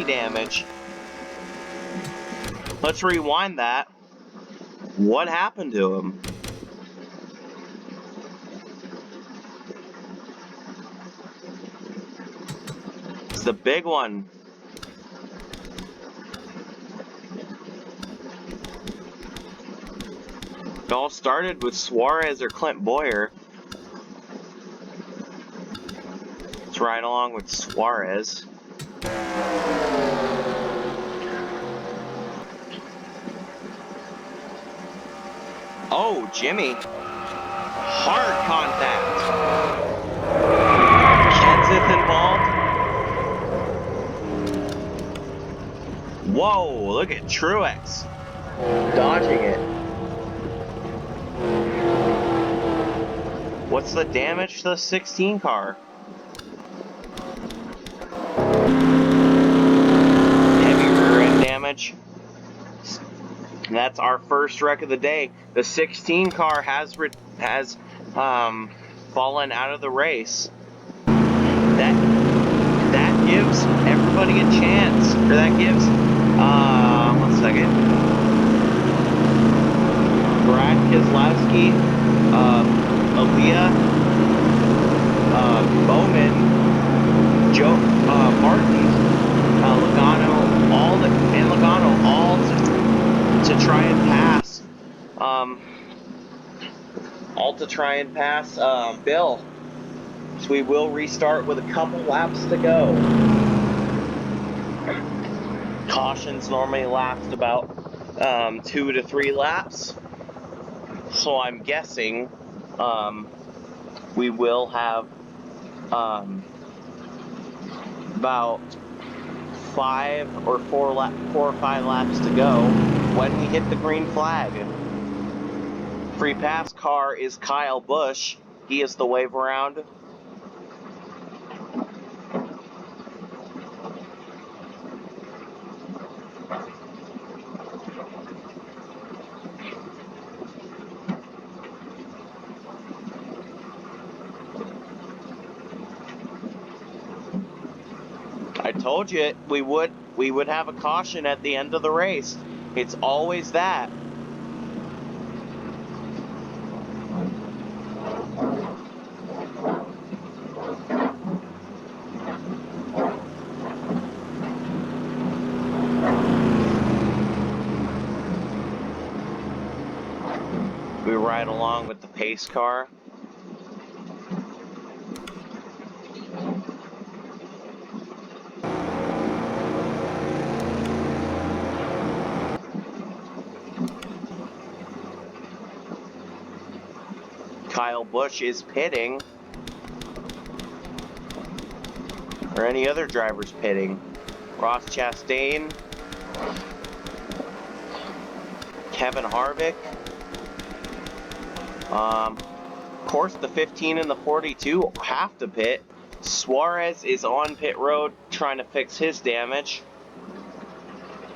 Damage. Let's rewind that. What happened to him? It's the big one. It all started with Suarez or Clint Boyer. Let's ride along with Suarez. Oh, Jimmy. Hard contact. Kenseth involved. Whoa, look at Truex. Dodging it. What's the damage to the 16 car? Heavy rear end damage. That's our first wreck of the day. The 16 car has fallen out of the race. That gives everybody a chance. Or that gives 1 second. Brad Keselowski, Aaliyah, Bowman, Joe Martin, Logano, all to try and pass Bill. So we will restart with a couple laps to go. Cautions normally last about 2 to 3 laps, so I'm guessing we will have about 4 or 5 laps to go when we hit the green flag. Free pass car is Kyle Busch. He is the wave around. I told you we would have a caution at the end of the race. It's always that. We ride along with the pace car. Kyle Busch is pitting. Or any other drivers pitting. Ross Chastain. Kevin Harvick. Of course, the 15 and the 42 have to pit. Suarez is on pit road trying to fix his damage,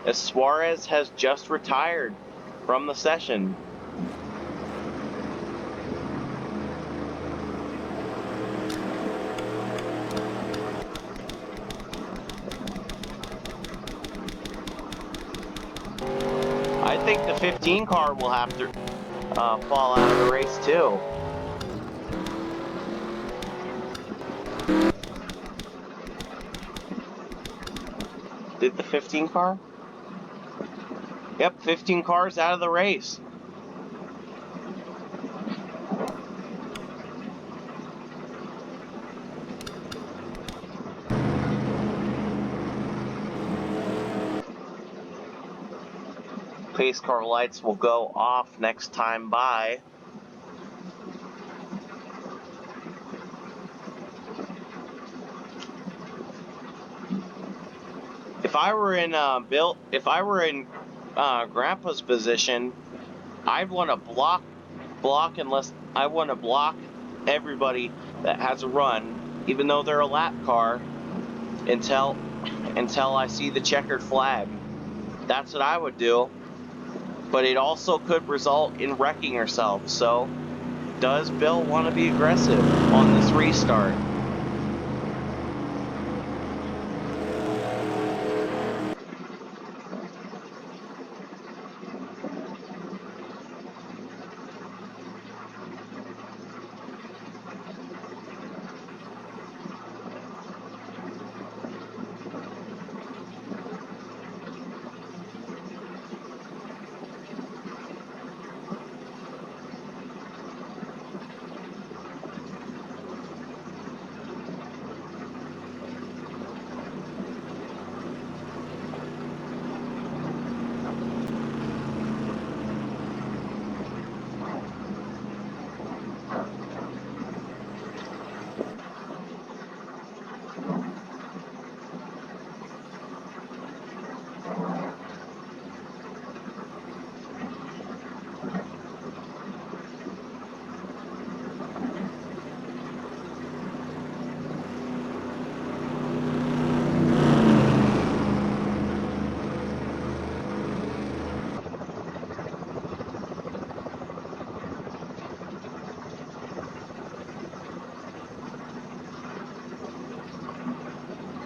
as Suarez has just retired from the session. I think the 15 car will have to fall out of the race too. Did the 15 car? Yep, 15 cars out of the race. Pace car lights will go off next time by. If I were in Grandpa's position, I'd want to block everybody that has a run, even though they're a lap car, until I see the checkered flag. That's what I would do. But it also could result in wrecking yourself. So, does Bill want to be aggressive on this restart?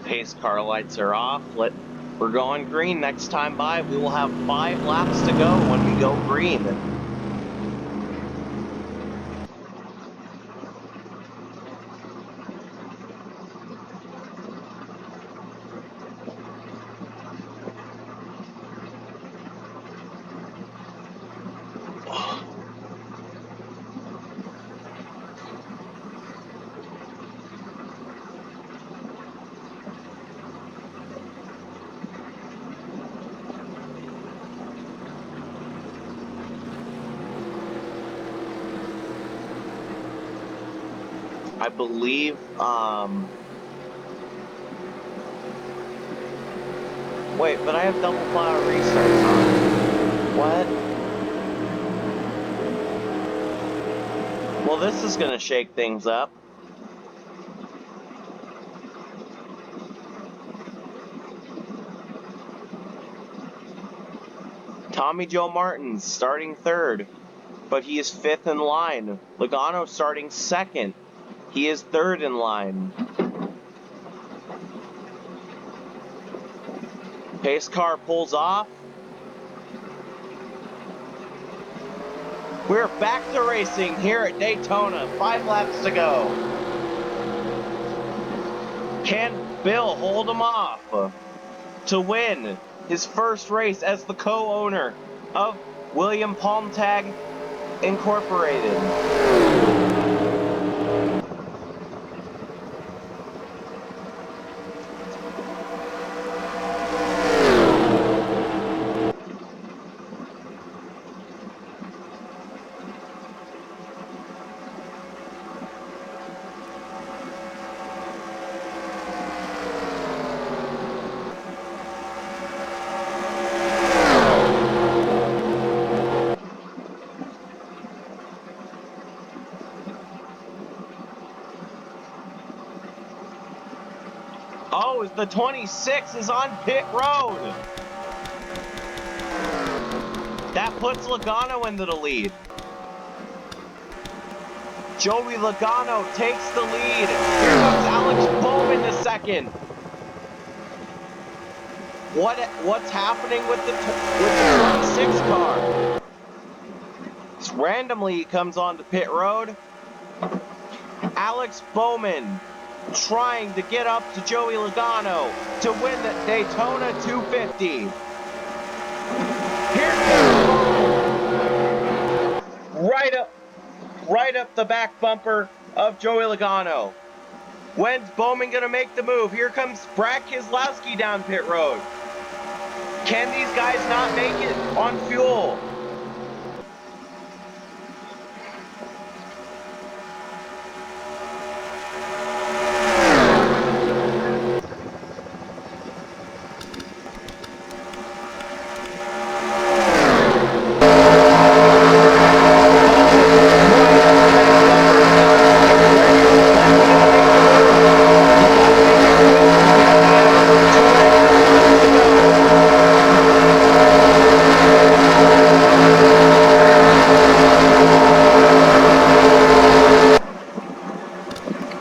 Pace car lights are off. We're going green next time by. We will have 5 laps to go when we go green. I believe, wait, but I have double flower restarts on. What? Well, this is gonna shake things up. Tommy Joe Martin starting third, but he is fifth in line. Logano starting second. He is third in line. Pace car pulls off. We're back to racing here at Daytona. 5 laps to go. Can Bill hold him off to win his first race as the co-owner of William Palm Tag Incorporated? Oh, the 26 is on pit road. That puts Logano into the lead. Joey Logano takes the lead. Here comes Alex Bowman to second. What's happening with the 26 car? Randomly he comes onto pit road. Alex Bowman trying to get up to Joey Logano to win the Daytona 250. Here comes right up the back bumper of Joey Logano. When's Bowman gonna make the move? Here comes Brad Keselowski down pit road. Can these guys not make it on fuel?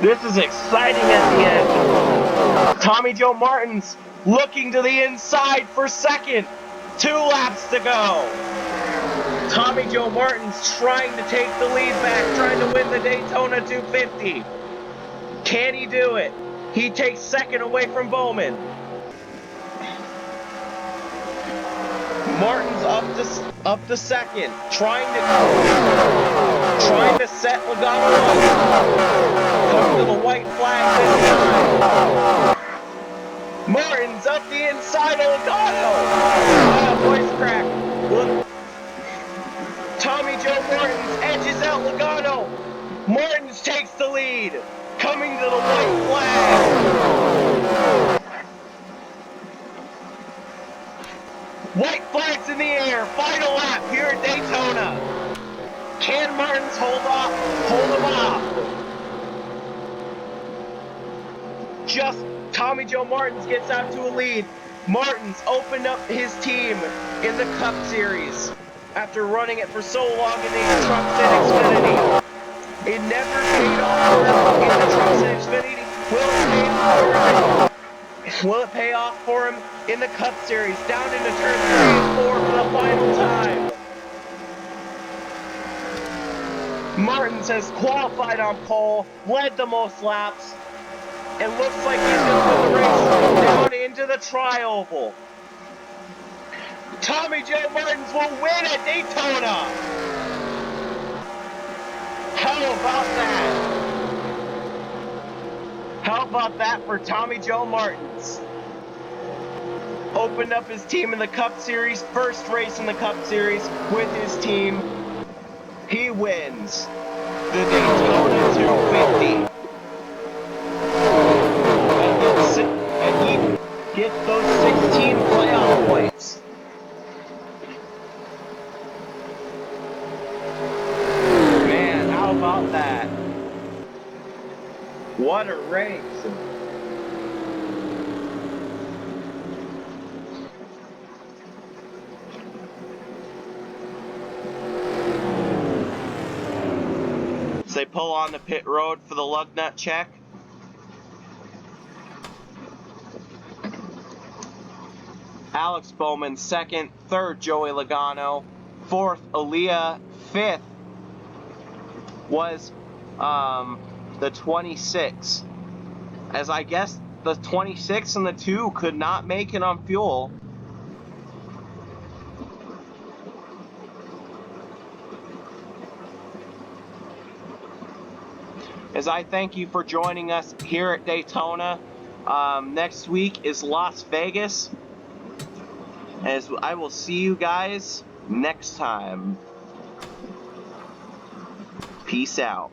This is exciting at the end. Tommy Joe Martin's looking to the inside for second. 2 laps to go. Tommy Joe Martin's trying to take the lead back, trying to win the Daytona 250. Can he do it? He takes second away from Bowman. Martin's up to second, trying to set Logano up. Come to the white flag this time. Martin's up the inside of Logano. Voice crack. Look. Tommy Joe Martins edges out Logano. Martins takes the lead. Coming to the white flag. White flags in the air. Final lap here at Daytona. Can Martins hold him off? Just Tommy Joe Martins gets out to a lead. Martins opened up his team in the Cup Series after running it for so long in the Trucks and Xfinity. It never paid off for him in the Trucks and Xfinity. Will it pay off for him in the Cup Series down into turn 3 and 4 for the final time? Martins has qualified on pole, led the most laps, and looks like he's going to put the race down into the tri-oval. Tommy Joe Martins will win at Daytona! How about that? How about that for Tommy Joe Martins? Opened up his team in the Cup Series, first race in the Cup Series with his team. He wins the Daytona 250. get those 16 playoff points. Man, how about that? What a race. So they pull on the pit road for the lug nut check. Alex Bowman second, third Joey Logano, fourth Aaliyah, fifth was the 26. As I guess the 26 and the 2 could not make it on fuel. As I thank you for joining us here at Daytona. Next week is Las Vegas. As I will see you guys next time. Peace out.